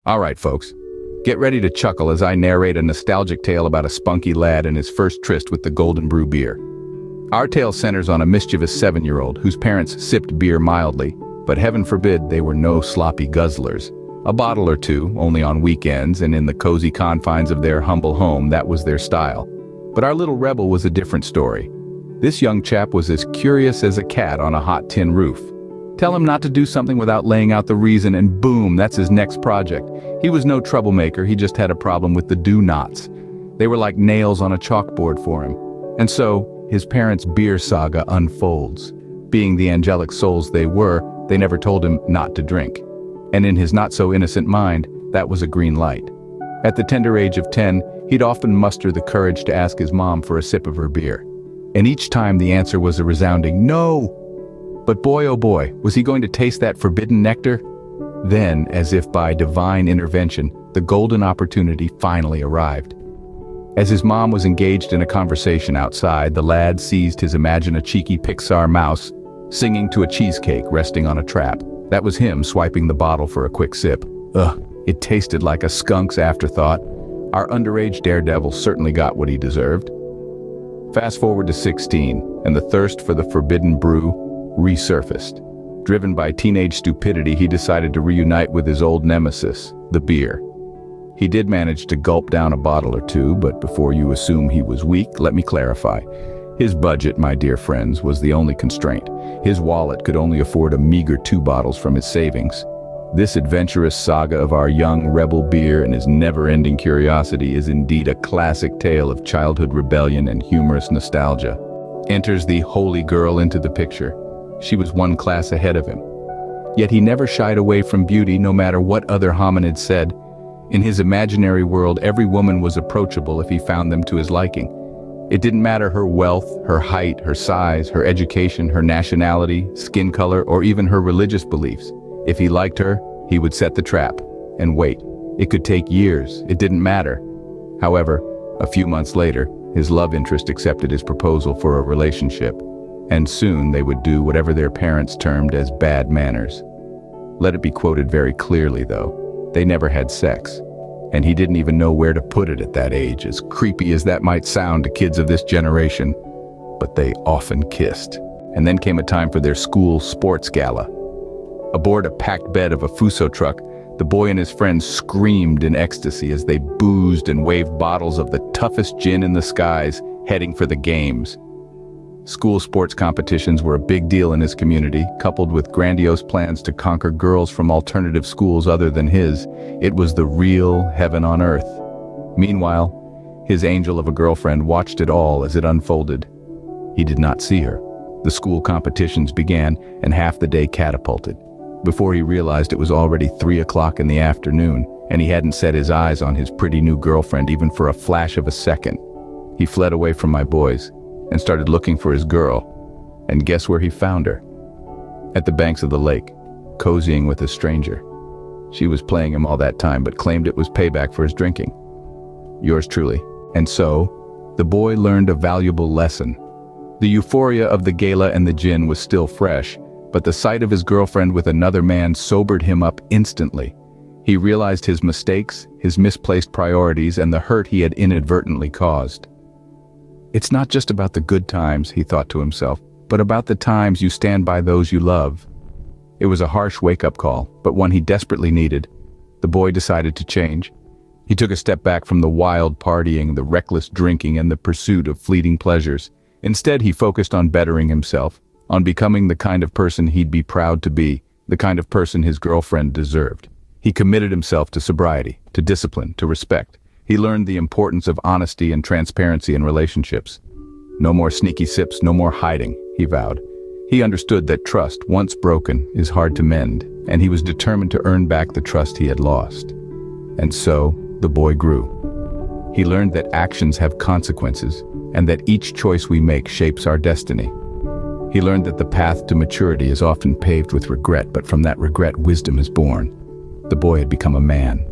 All right, folks, get ready to chuckle as I narrate a nostalgic tale about a spunky lad and his first tryst with the Golden Brew beer. Our tale centers on a mischievous 7-year-old whose parents sipped beer mildly, but heaven forbid they were no sloppy guzzlers. A bottle or two, only on weekends and in the cozy confines of their humble home, that was their style. But our little rebel was a different story. This young chap was as curious as a cat on a hot tin roof. Tell him not to do something without laying out the reason, and boom, that's his next project. He was no troublemaker, he just had a problem with the do-nots. They were like nails on a chalkboard for him. And so, his parents' beer saga unfolds. Being the angelic souls they were, they never told him not to drink. And in his not-so-innocent mind, that was a green light. At the tender age of 10, he'd often muster the courage to ask his mom for a sip of her beer. And each time the answer was a resounding no. But boy, oh boy, was he going to taste that forbidden nectar? Then, as if by divine intervention, the golden opportunity finally arrived. As his mom was engaged in a conversation outside, the lad seized his Imagine-A-Cheeky Pixar mouse, singing to a cheesecake resting on a trap. That was him swiping the bottle for a quick sip. Ugh, it tasted like a skunk's afterthought. Our underage daredevil certainly got what he deserved. Fast forward to 16, and the thirst for the forbidden brew resurfaced. Driven by teenage stupidity, he decided to reunite with his old nemesis, the beer. He did manage to gulp down a bottle or two, but before you assume he was weak, let me clarify. His budget, my dear friends, was the only constraint. His wallet could only afford a meager 2 bottles from his savings. This adventurous saga of our young rebel beer and his never-ending curiosity is indeed a classic tale of childhood rebellion and humorous nostalgia. Enters the holy girl into the picture. She was 1 class ahead of him. Yet he never shied away from beauty, no matter what other hominid said. In his imaginary world, every woman was approachable if he found them to his liking. It didn't matter her wealth, her height, her size, her education, her nationality, skin color, or even her religious beliefs. If he liked her, he would set the trap and wait. It could take years, it didn't matter. However, a few months later, his love interest accepted his proposal for a relationship. And soon they would do whatever their parents termed as bad manners. Let it be quoted very clearly, though. They never had sex. And he didn't even know where to put it at that age, as creepy as that might sound to kids of this generation. But they often kissed. And then came a time for their school sports gala. Aboard a packed bed of a Fuso truck, the boy and his friends screamed in ecstasy as they boozed and waved bottles of the toughest gin in the skies, heading for the games. School sports competitions were a big deal in his community, coupled with grandiose plans to conquer girls from alternative schools other than his. It was the real heaven on earth. Meanwhile, his angel of a girlfriend watched it all as it unfolded. He did not see her. The school competitions began, and half the day catapulted. Before he realized it was already 3 o'clock in the afternoon, and he hadn't set his eyes on his pretty new girlfriend even for a flash of a second. He fled away from my boys and started looking for his girl. And guess where he found her? At the banks of the lake, cozying with a stranger. She was playing him all that time, but claimed it was payback for his drinking. Yours truly. And so, the boy learned a valuable lesson. The euphoria of the gala and the gin was still fresh, but the sight of his girlfriend with another man sobered him up instantly. He realized his mistakes, his misplaced priorities, and the hurt he had inadvertently caused. It's not just about the good times, he thought to himself, but about the times you stand by those you love. It was a harsh wake-up call, but one he desperately needed. The boy decided to change. He took a step back from the wild partying, the reckless drinking, and the pursuit of fleeting pleasures. Instead, he focused on bettering himself, on becoming the kind of person he'd be proud to be, the kind of person his girlfriend deserved. He committed himself to sobriety, to discipline, to respect. He learned the importance of honesty and transparency in relationships. No more sneaky sips, no more hiding, he vowed. He understood that trust, once broken, is hard to mend, and he was determined to earn back the trust he had lost. And so, the boy grew. He learned that actions have consequences, and that each choice we make shapes our destiny. He learned that the path to maturity is often paved with regret, but from that regret, wisdom is born. The boy had become a man.